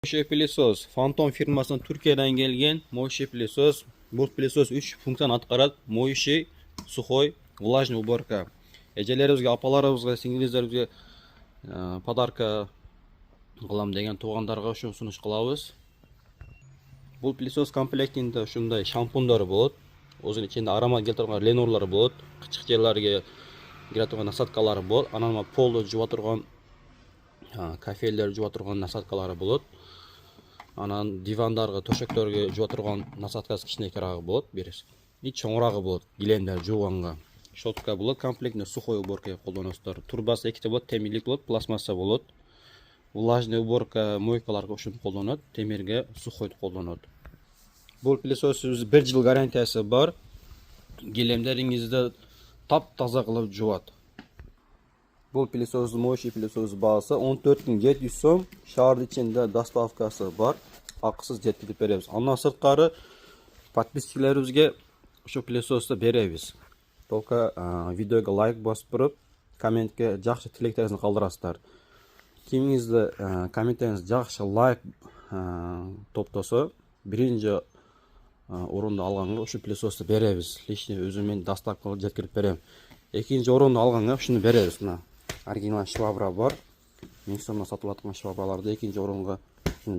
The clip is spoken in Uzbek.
Moshi pilisos Phantom firmasından Turkiyadan kelgan Moshi pilisos. Bu pilisos 3 funksiyani atqaradi. Moshi, sukhoy, влажный уборка. Ejalarimizga, apalarimizga, singilizlarimizga podarka qilam degan tug'anlarga shuni sunish qilamiz. Bu pilisos komplektida shunday shampunlari bo'ladi. O'zini ichida aromat keltirgan lenorlari bo'ladi. Qichiq yerlarga kiradigan nasatkalari bo'ladi. Ana polni juvib turgan kafeler juvib turgan nasatkalari bo'ladi. Ana divanlarga, to'shaklarga juvib turgan nasatkasi kichkina keragi bo'ladi. Berasiz. И cho'ngrog'i bo'ladi. Gilamlar juvganga. Shotka bo'ladi. Komplektni sukhoy уборкаga qo'llanasizlar. Turbasi ikkita bo'ladi, temirlik bo'ladi, plastmassa bo'ladi. Влажный уборка moykalarga uchun qo'llanadi, temirga sukhoy qo'llanadi. Bu pilisosingiz 1 yil garantiyasi bor. Gilamlaringizda top-toza qilib juvadi. Bu pilisos Moshi pilisos bahsi 14.700 so'm. Shahar ichida dostavkasi bor. Haqsiz yetkazib beramiz. Ondan sirtqari podpischalarimizga shu pilisosni beramiz. Только videoga like bosib turib, kommentga yaxshi tilaklaringizni qoldirasizlar. Kimingizda kommentlaringiz yaxshi like to'plasa, birinchi o'rinni olganga shu pilisosni beramiz. Lishni o'zim men dostavka qilib yetkazib beraman. Ikkinchi o'rinni olganga shuni beramiz. Original shvabra bor. Ming so'mdan sotilayotgan shvabralarda ikkinchi o'ringa